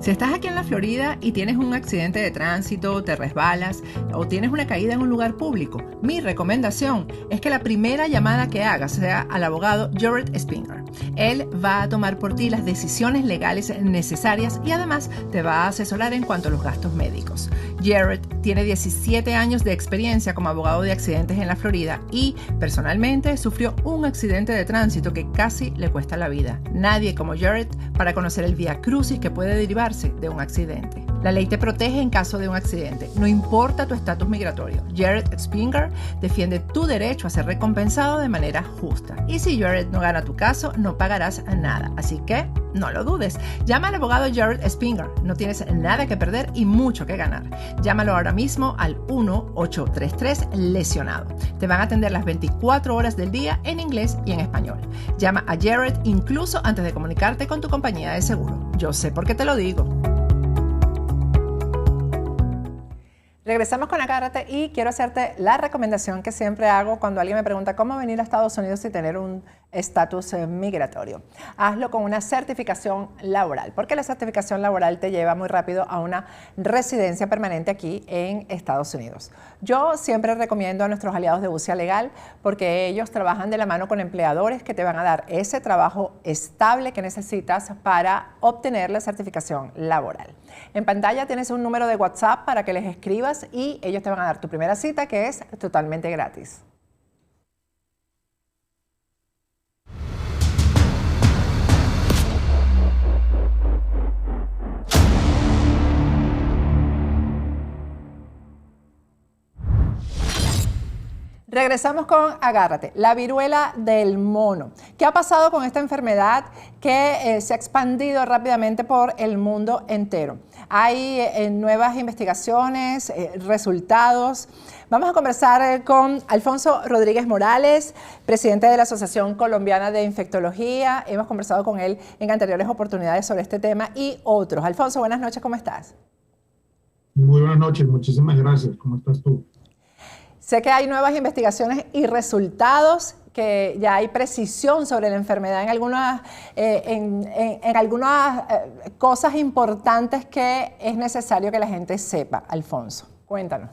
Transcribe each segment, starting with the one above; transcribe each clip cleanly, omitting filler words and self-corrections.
Si estás aquí en la Florida y tienes un accidente de tránsito, te resbalas o tienes una caída en un lugar público, mi recomendación es que la primera llamada que hagas sea al abogado Jared Spinger. Él va a tomar por ti las decisiones legales necesarias y además te va a asesorar en cuanto a los gastos médicos. Jared tiene 17 años de experiencia como abogado de accidentes en la Florida y personalmente sufrió un accidente de tránsito que casi le cuesta la vida. Nadie como Jared para conocer el vía crucis que puede derivarse de un accidente. La ley te protege en caso de un accidente, no importa tu estatus migratorio. Jared Spinger defiende tu derecho a ser recompensado de manera justa. Y si Jared no gana tu caso, no pagarás nada. Así que no lo dudes. Llama al abogado Jared Spinger. No tienes nada que perder y mucho que ganar. Llámalo ahora mismo al 1-833-LESIONADO. Te van a atender las 24 horas del día en inglés y en español. Llama a Jared incluso antes de comunicarte con tu compañía de seguro. Yo sé por qué te lo digo. Regresamos con Agárrate y quiero hacerte la recomendación que siempre hago cuando alguien me pregunta cómo venir a Estados Unidos y tener un estatus migratorio. Hazlo con una certificación laboral, porque la certificación laboral te lleva muy rápido a una residencia permanente aquí en Estados Unidos. Yo siempre recomiendo a nuestros aliados de Bucia Legal porque ellos trabajan de la mano con empleadores que te van a dar ese trabajo estable que necesitas para obtener la certificación laboral. En pantalla tienes un número de WhatsApp para que les escribas y ellos te van a dar tu primera cita, que es totalmente gratis. Regresamos con Agárrate, la viruela del mono. ¿Qué ha pasado con esta enfermedad que se ha expandido rápidamente por el mundo entero? Hay nuevas investigaciones, resultados. Vamos a conversar con Alfonso Rodríguez Morales, presidente de la Asociación Colombiana de Infectología. Hemos conversado con él en anteriores oportunidades sobre este tema y otros. Alfonso, buenas noches, ¿cómo estás? Muy buenas noches, muchísimas gracias. ¿Cómo estás tú? Sé que hay nuevas investigaciones y resultados, que ya hay precisión sobre la enfermedad en algunas cosas importantes que es necesario que la gente sepa. Alfonso, cuéntanos.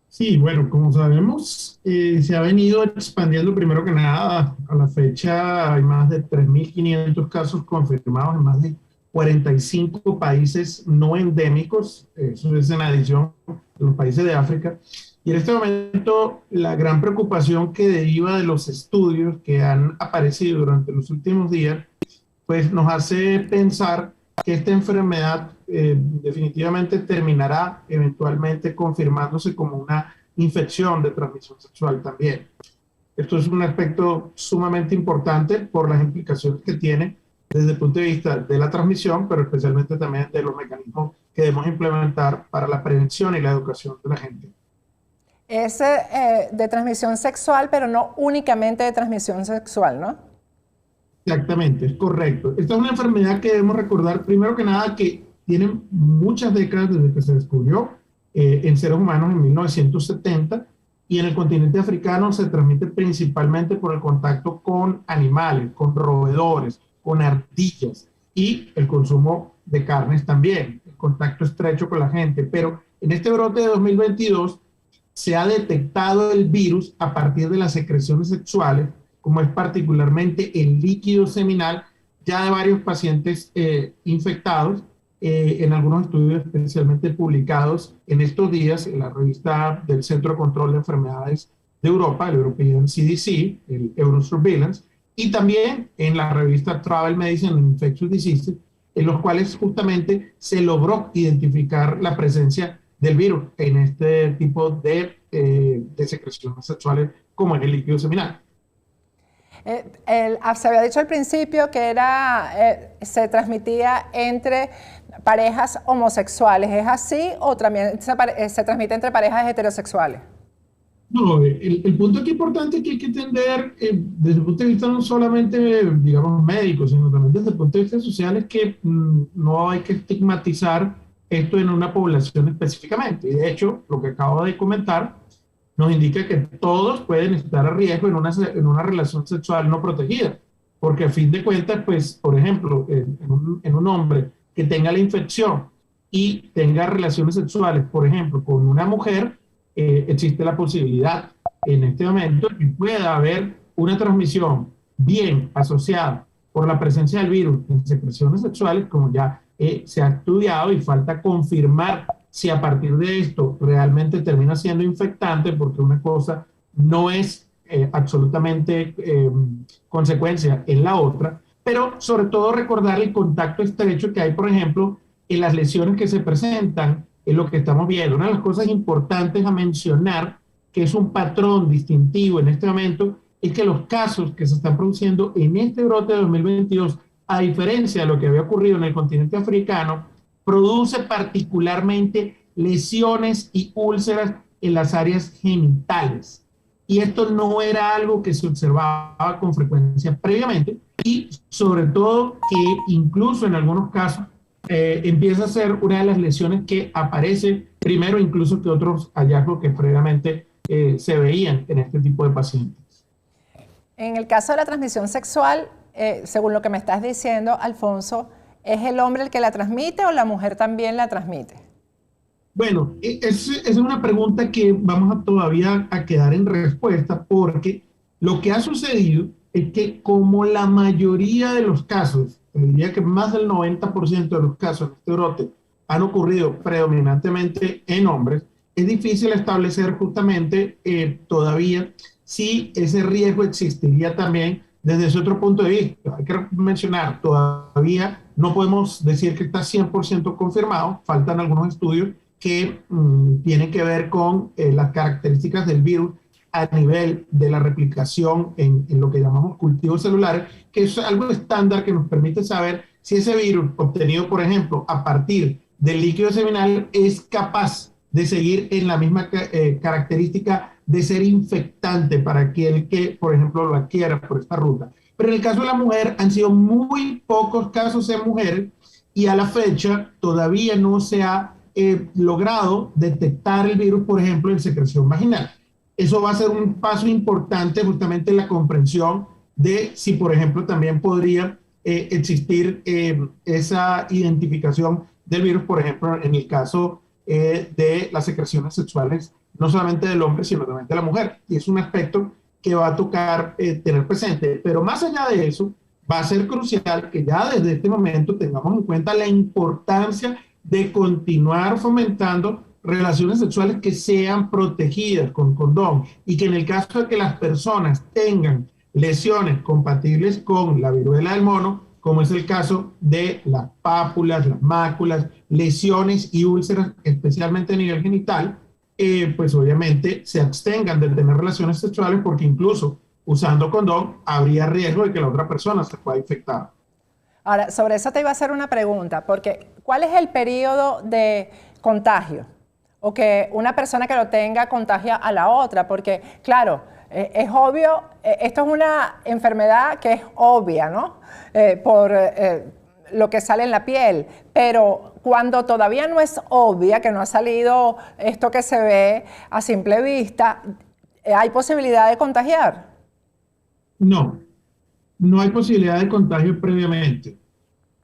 Sí, bueno, como sabemos, se ha venido expandiendo primero que nada. A la fecha hay más de 3.500 casos confirmados en más de 45 países no endémicos. Eso es en adición a los países de África. Y en este momento, la gran preocupación que deriva de los estudios que han aparecido durante los últimos días, pues nos hace pensar que esta enfermedad definitivamente terminará eventualmente confirmándose como una infección de transmisión sexual también. Esto es un aspecto sumamente importante por las implicaciones que tiene desde el punto de vista de la transmisión, pero especialmente también de los mecanismos que debemos implementar para la prevención y la educación de la gente. Es de transmisión sexual, pero no únicamente de transmisión sexual, ¿no? Exactamente, es correcto. Esta es una enfermedad que debemos recordar, primero que nada, que tiene muchas décadas desde que se descubrió en seres humanos en 1970 y en el continente africano se transmite principalmente por el contacto con animales, con roedores, con ardillas y el consumo de carnes también, el contacto estrecho con la gente. Pero en este brote de 2022 se ha detectado el virus a partir de las secreciones sexuales, como es particularmente el líquido seminal, ya de varios pacientes infectados, en algunos estudios especialmente publicados en estos días en la revista del Centro de Control de Enfermedades de Europa, el European CDC, el Eurosurveillance, y también en la revista Travel Medicine and Infectious Diseases, en los cuales justamente se logró identificar la presencia del virus en este tipo de secreciones sexuales como en el líquido seminal. Se había dicho al principio que se transmitía entre parejas homosexuales. ¿Es así o también se transmite entre parejas heterosexuales? No, el punto aquí importante que hay que entender desde el punto de vista no solamente, digamos, médico, sino también desde el punto de vista social es que no hay que estigmatizar esto en una población específicamente. Y de hecho, lo que acabo de comentar nos indica que todos pueden estar a riesgo en una relación sexual no protegida. Porque a fin de cuentas, pues, por ejemplo, en un hombre que tenga la infección y tenga relaciones sexuales, por ejemplo, con una mujer, existe la posibilidad en este momento que pueda haber una transmisión bien asociada por la presencia del virus en secreciones sexuales, como ya se ha estudiado, y falta confirmar si a partir de esto realmente termina siendo infectante, porque una cosa no es absolutamente consecuencia en la otra, pero sobre todo recordar el contacto estrecho que hay, por ejemplo, en las lesiones que se presentan, en lo que estamos viendo. Una de las cosas importantes a mencionar, que es un patrón distintivo en este momento, es que los casos que se están produciendo en este brote de 2022, a diferencia de lo que había ocurrido en el continente africano, produce particularmente lesiones y úlceras en las áreas genitales. Y esto no era algo que se observaba con frecuencia previamente, y sobre todo que incluso en algunos casos empieza a ser una de las lesiones que aparece primero incluso que otros hallazgos que previamente se veían en este tipo de pacientes. En el caso de la transmisión sexual, según lo que me estás diciendo, Alfonso, ¿es el hombre el que la transmite o la mujer también la transmite? Bueno, es una pregunta que vamos a todavía a quedar en respuesta, porque lo que ha sucedido es que como la mayoría de los casos, diría que más del 90% de los casos de este brote han ocurrido predominantemente en hombres, es difícil establecer justamente todavía si ese riesgo existiría también desde ese otro punto de vista. Hay que mencionar, todavía no podemos decir que está 100% confirmado, faltan algunos estudios que tienen que ver con las características del virus a nivel de la replicación en lo que llamamos cultivos celulares, que es algo estándar que nos permite saber si ese virus obtenido, por ejemplo, a partir del líquido seminal es capaz de seguir en la misma característica de ser infectante para aquel que, por ejemplo, lo adquiera por esta ruta. Pero en el caso de la mujer han sido muy pocos casos en mujeres y a la fecha todavía no se ha logrado detectar el virus, por ejemplo, en secreción vaginal. Eso va a ser un paso importante justamente en la comprensión de si, por ejemplo, también podría existir esa identificación del virus, por ejemplo, en el caso de las secreciones sexuales, no solamente del hombre, sino también de la mujer. Y es un aspecto que va a tocar tener presente. Pero más allá de eso, va a ser crucial que ya desde este momento tengamos en cuenta la importancia de continuar fomentando relaciones sexuales que sean protegidas con condón, y que en el caso de que las personas tengan lesiones compatibles con la viruela del mono, como es el caso de las pápulas, las máculas, lesiones y úlceras, especialmente a nivel genital, pues obviamente se abstengan de tener relaciones sexuales, porque incluso usando condón habría riesgo de que la otra persona se pueda infectar. Ahora, sobre eso te iba a hacer una pregunta, porque ¿cuál es el periodo de contagio? O que una persona que lo tenga contagia a la otra, porque claro, es obvio, esto es una enfermedad que es obvia, ¿no? Por lo que sale en la piel, pero cuando todavía no es obvia, que no ha salido esto que se ve a simple vista, ¿hay posibilidad de contagiar? No, no hay posibilidad de contagio previamente.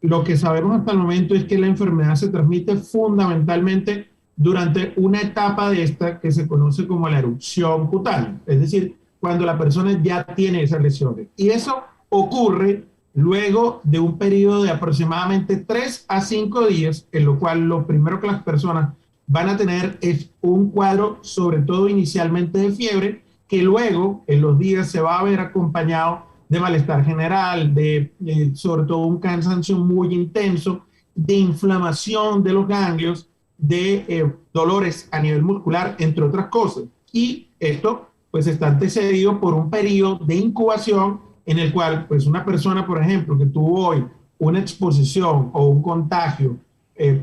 Lo que sabemos hasta el momento es que la enfermedad se transmite fundamentalmente durante una etapa de esta que se conoce como la erupción cutánea, es decir, cuando la persona ya tiene esas lesiones. Y eso ocurre luego de un periodo de aproximadamente 3 a 5 días, en lo cual lo primero que las personas van a tener es un cuadro, sobre todo inicialmente de fiebre, que luego en los días se va a ver acompañado de malestar general, de sobre todo un cansancio muy intenso, de inflamación de los ganglios, de dolores a nivel muscular, entre otras cosas. Y esto pues está antecedido por un periodo de incubación en el cual pues una persona, por ejemplo, que tuvo hoy una exposición o un contagio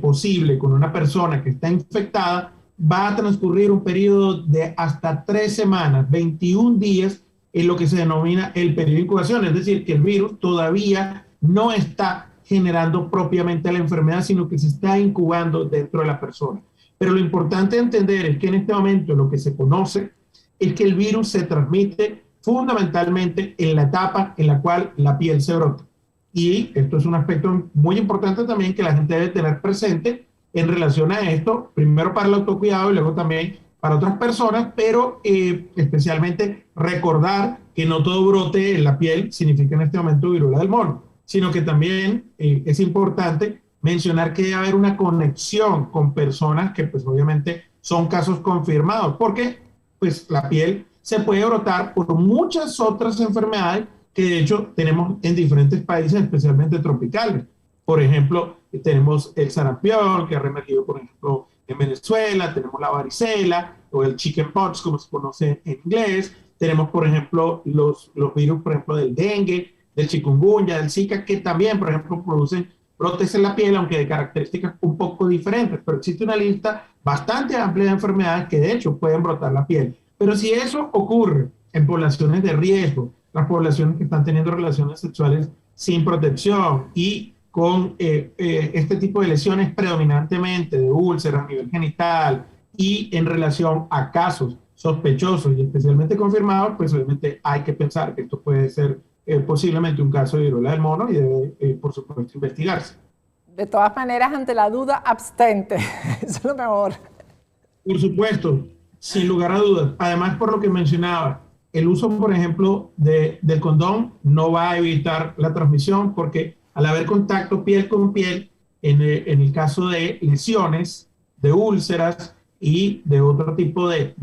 posible con una persona que está infectada, va a transcurrir un periodo de hasta 3 semanas, 21 días, en lo que se denomina el periodo de incubación, es decir, que el virus todavía no está generando propiamente la enfermedad, sino que se está incubando dentro de la persona. Pero lo importante de entender es que en este momento lo que se conoce es que el virus se transmite fundamentalmente en la etapa en la cual la piel se brota. Y esto es un aspecto muy importante también que la gente debe tener presente en relación a esto, primero para el autocuidado y luego también para otras personas, pero especialmente recordar que no todo brote en la piel significa en este momento viruela del mono, sino que también es importante mencionar que debe haber una conexión con personas que pues obviamente son casos confirmados, porque pues la piel se puede brotar por muchas otras enfermedades que de hecho tenemos en diferentes países, especialmente tropicales. Por ejemplo, tenemos el sarampión, que ha reemergido, por ejemplo, en Venezuela, tenemos la varicela o el chickenpox, como se conoce en inglés. Tenemos, por ejemplo, los virus, por ejemplo, del dengue, del chikungunya, del zika, que también, por ejemplo, producen brotes en la piel, aunque de características un poco diferentes. Pero existe una lista bastante amplia de enfermedades que, de hecho, pueden brotar la piel. Pero si eso ocurre en poblaciones de riesgo, las poblaciones que están teniendo relaciones sexuales sin protección y con este tipo de lesiones predominantemente de úlceras a nivel genital y en relación a casos sospechosos y especialmente confirmados, pues obviamente hay que pensar que esto puede ser posiblemente un caso de viruela del mono y debe, por supuesto, investigarse. De todas maneras, ante la duda, abstente. Eso es lo mejor. Por supuesto, sin lugar a dudas. Además, por lo que mencionaba, el uso, por ejemplo, del condón no va a evitar la transmisión porque al haber contacto piel con piel, en el caso de lesiones, de úlceras y de otro tipo de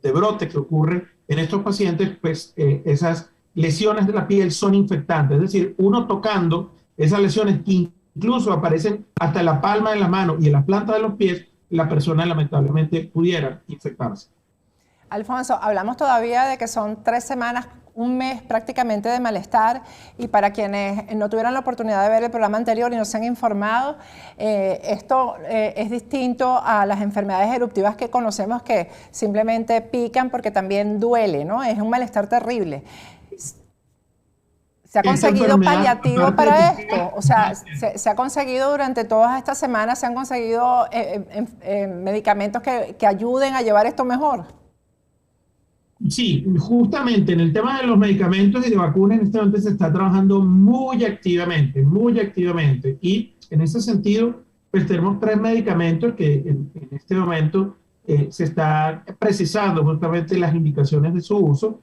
brote que ocurre en estos pacientes, pues esas lesiones de la piel son infectantes. Es decir, uno tocando esas lesiones que incluso aparecen hasta en la palma de la mano y en la planta de los pies, la persona lamentablemente pudiera infectarse. Alfonso, hablamos todavía de que son 3 semanas, un mes prácticamente de malestar, y para quienes no tuvieron la oportunidad de ver el programa anterior y no se han informado, esto es distinto a las enfermedades eruptivas que conocemos que simplemente pican porque también duele, ¿no? Es un malestar terrible. ¿Se ha conseguido paliativo para esto? O sea, ¿se ha conseguido durante todas estas semanas, se han conseguido medicamentos que ayuden a llevar esto mejor? Sí, justamente en el tema de los medicamentos y de vacunas en este momento se está trabajando muy activamente, y en ese sentido pues tenemos 3 medicamentos que en este momento se está precisando justamente las indicaciones de su uso,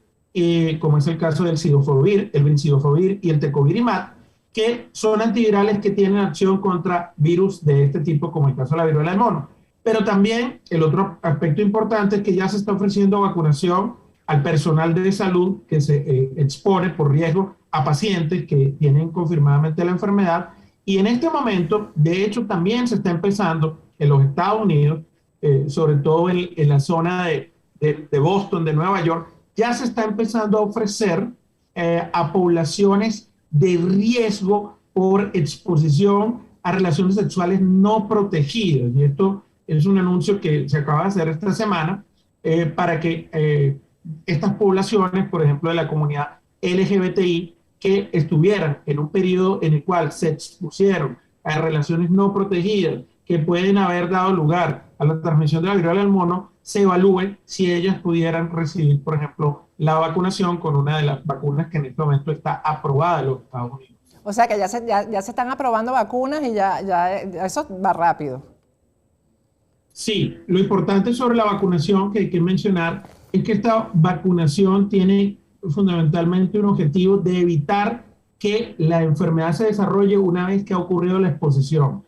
como es el caso del cidofovir, el brincidofovir y el tecovirimat, que son antivirales que tienen acción contra virus de este tipo, como el caso de la viruela del mono. Pero también el otro aspecto importante es que ya se está ofreciendo vacunación al personal de salud que se expone por riesgo a pacientes que tienen confirmadamente la enfermedad. Y en este momento, de hecho, también se está empezando en los Estados Unidos, sobre todo en la zona de Boston, de Nueva York, ya se está empezando a ofrecer a poblaciones de riesgo por exposición a relaciones sexuales no protegidas. Y esto es un anuncio que se acaba de hacer esta semana para que estas poblaciones, por ejemplo, de la comunidad LGBTI, que estuvieran en un periodo en el cual se expusieron a relaciones no protegidas que pueden haber dado lugar a la transmisión de la viruela del mono, se evalúe si ellas pudieran recibir, por ejemplo, la vacunación con una de las vacunas que en este momento está aprobada en los Estados Unidos. O sea que ya se están aprobando vacunas y ya eso va rápido. Sí, lo importante sobre la vacunación que hay que mencionar es que esta vacunación tiene fundamentalmente un objetivo de evitar que la enfermedad se desarrolle una vez que ha ocurrido la exposición.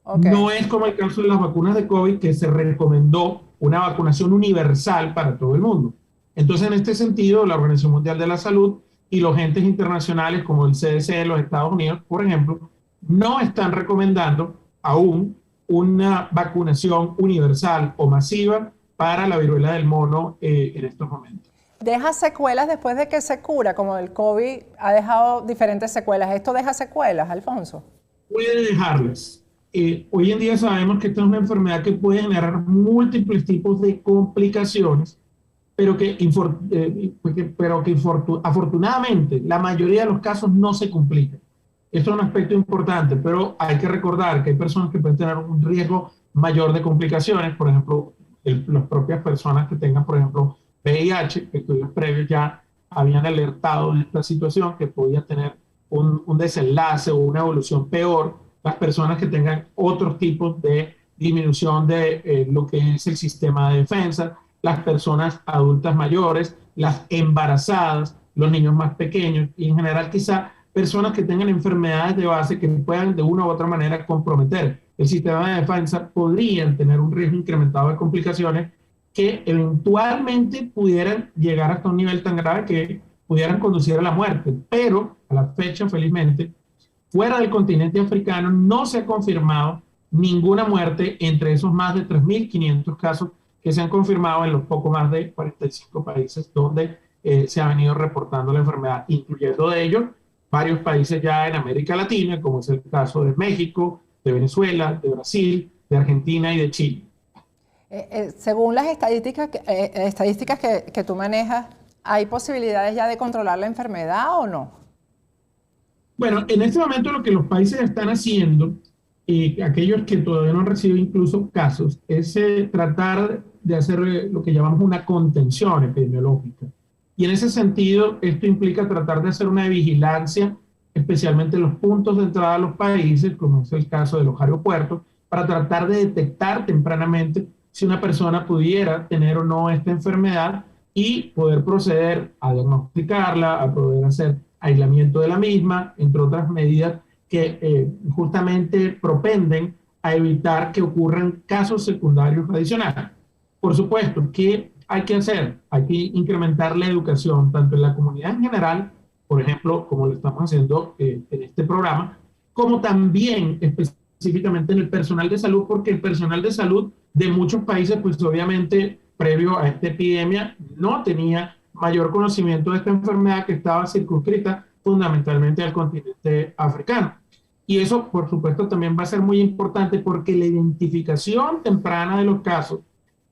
Okay. No es como el caso de las vacunas de COVID, que se recomendó una vacunación universal para todo el mundo. Entonces, en este sentido, la Organización Mundial de la Salud y los entes internacionales como el CDC de los Estados Unidos, por ejemplo, no están recomendando aún una vacunación universal o masiva para la viruela del mono en estos momentos. ¿Deja secuelas después de que se cura? Como el COVID ha dejado diferentes secuelas. ¿Esto deja secuelas, Alfonso? Puede dejarlas. Hoy en día sabemos que esta es una enfermedad que puede generar múltiples tipos de complicaciones, pero que afortunadamente la mayoría de los casos no se complican. Esto es un aspecto importante, pero hay que recordar que hay personas que pueden tener un riesgo mayor de complicaciones, por ejemplo, las propias personas que tengan, por ejemplo, VIH, que estudios previos ya habían alertado de esta situación, que podía tener un desenlace o una evolución peor, las personas que tengan otros tipos de disminución de lo que es el sistema de defensa, las personas adultas mayores, las embarazadas, los niños más pequeños y en general quizá personas que tengan enfermedades de base que puedan de una u otra manera comprometer el sistema de defensa, podrían tener un riesgo incrementado de complicaciones que eventualmente pudieran llegar hasta un nivel tan grave que pudieran conducir a la muerte. Pero a la fecha, felizmente, fuera del continente africano no se ha confirmado ninguna muerte entre esos más de 3.500 casos que se han confirmado en los poco más de 45 países donde se ha venido reportando la enfermedad, incluyendo de ellos varios países ya en América Latina, como es el caso de México, de Venezuela, de Brasil, de Argentina y de Chile. Según las estadísticas que tú manejas, ¿hay posibilidades ya de controlar la enfermedad o no? Bueno, en este momento lo que los países están haciendo, aquellos que todavía no han recibido incluso casos, es tratar de hacer lo que llamamos una contención epidemiológica. Y en ese sentido, esto implica tratar de hacer una vigilancia, especialmente en los puntos de entrada a los países, como es el caso de los aeropuertos, para tratar de detectar tempranamente si una persona pudiera tener o no esta enfermedad y poder proceder a diagnosticarla, a poder hacer aislamiento de la misma, entre otras medidas que justamente propenden a evitar que ocurran casos secundarios adicionales. Por supuesto, ¿qué hay que hacer? Hay que incrementar la educación, tanto en la comunidad en general, por ejemplo, como lo estamos haciendo en este programa, como también específicamente en el personal de salud, porque el personal de salud de muchos países, pues obviamente, previo a esta epidemia, no tenía mayor conocimiento de esta enfermedad que estaba circunscrita fundamentalmente al continente africano. Y eso, por supuesto, también va a ser muy importante porque la identificación temprana de los casos,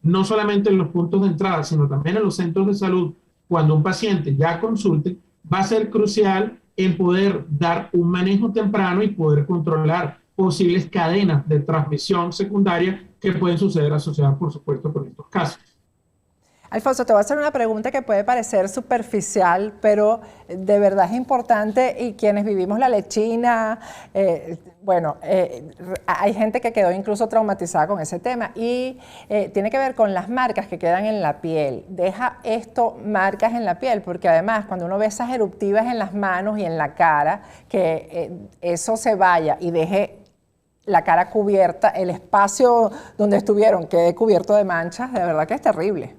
no solamente en los puntos de entrada, sino también en los centros de salud, cuando un paciente ya consulte, va a ser crucial en poder dar un manejo temprano y poder controlar posibles cadenas de transmisión secundaria que pueden suceder asociadas, por supuesto, con estos casos. Alfonso, te voy a hacer una pregunta que puede parecer superficial, pero de verdad es importante y quienes vivimos la lechina, hay gente que quedó incluso traumatizada con ese tema y tiene que ver con las marcas que quedan en la piel. Deja esto marcas en la piel, porque además cuando uno ve esas eruptivas en las manos y en la cara, que eso se vaya y deje la cara cubierta, el espacio donde estuvieron quede cubierto de manchas, de verdad que es terrible.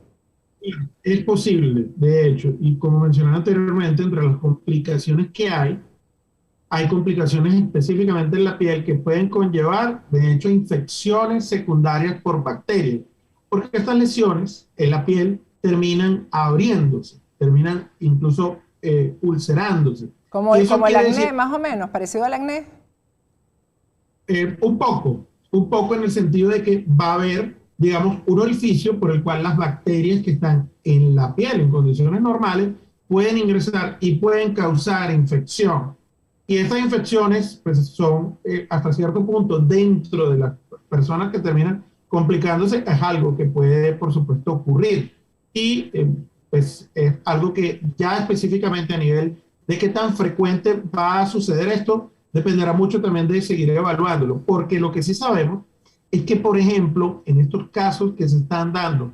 Es posible, de hecho, y como mencioné anteriormente, entre las complicaciones que hay complicaciones específicamente en la piel que pueden conllevar, de hecho, infecciones secundarias por bacterias, porque estas lesiones en la piel terminan abriéndose, terminan incluso ulcerándose. Como el acné, más o menos, parecido al acné. Un poco en el sentido de que va a haber, digamos, un orificio por el cual las bacterias que están en la piel en condiciones normales pueden ingresar y pueden causar infección. Y estas infecciones pues, son hasta cierto punto dentro de las personas que terminan complicándose, es algo que puede, por supuesto, ocurrir. Y pues es algo que ya específicamente a nivel de qué tan frecuente va a suceder esto, dependerá mucho también de seguir evaluándolo, porque lo que sí sabemos es que, por ejemplo, en estos casos que se están dando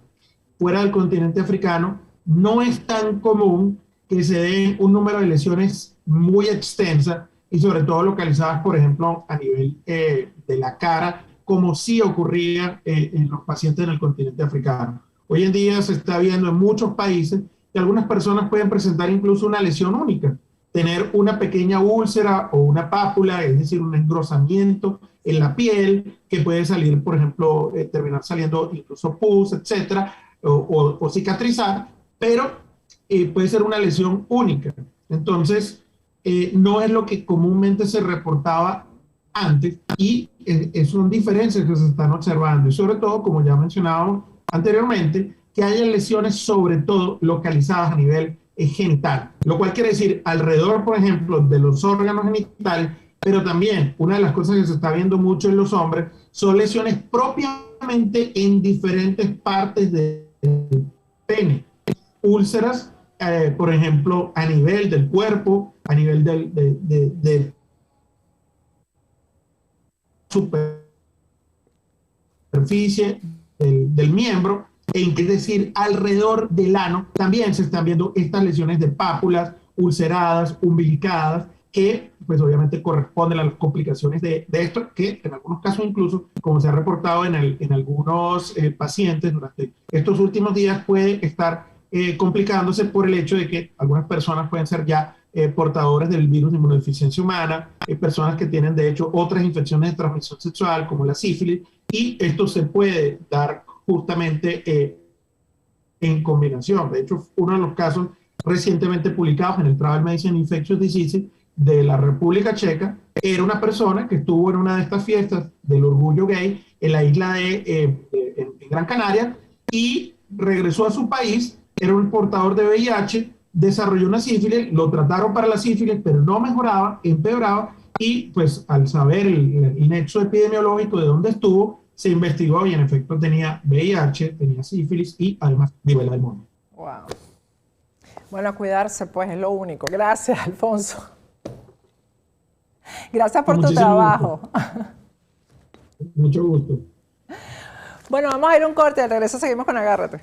fuera del continente africano, no es tan común que se den un número de lesiones muy extensas y sobre todo localizadas, por ejemplo, a nivel de la cara, como sí ocurría en los pacientes en el continente africano. Hoy en día se está viendo en muchos países que algunas personas pueden presentar incluso una lesión única, tener una pequeña úlcera o una pápula, es decir, un engrosamiento en la piel que puede salir, por ejemplo, terminar saliendo incluso pus, etcétera, o cicatrizar, pero puede ser una lesión única. Entonces, no es lo que comúnmente se reportaba antes y son diferencias que se están observando y sobre todo, como ya mencionábamos anteriormente, que haya lesiones sobre todo localizadas a nivel genital, lo cual quiere decir alrededor, por ejemplo, de los órganos genitales, pero también una de las cosas que se está viendo mucho en los hombres son lesiones propiamente en diferentes partes del pene, úlceras por ejemplo, a nivel del cuerpo, a nivel de superficie del miembro, es decir, alrededor del ano, también se están viendo estas lesiones de pápulas, ulceradas, umbilicadas, que pues obviamente corresponden a las complicaciones de esto, que en algunos casos incluso, como se ha reportado en algunos pacientes durante estos últimos días, puede estar complicándose por el hecho de que algunas personas pueden ser ya portadores del virus de inmunodeficiencia humana, personas que tienen de hecho otras infecciones de transmisión sexual como la sífilis, y esto se puede dar justamente en combinación. De hecho, uno de los casos recientemente publicados en el Travel Medicine Infectious Diseases de la República Checa era una persona que estuvo en una de estas fiestas del orgullo gay en la isla en Gran Canaria y regresó a su país, era un portador de VIH, desarrolló una sífilis, lo trataron para la sífilis, pero no mejoraba, empeoraba, y pues al saber el nexo epidemiológico de dónde estuvo, se investigó y en efecto tenía VIH, tenía sífilis y además viruela del mono. Wow. Bueno, cuidarse pues es lo único. Gracias, Alfonso. Gracias por tu trabajo. Mucho gusto. Bueno, vamos a ir a un corte, al regreso seguimos con Agárrate.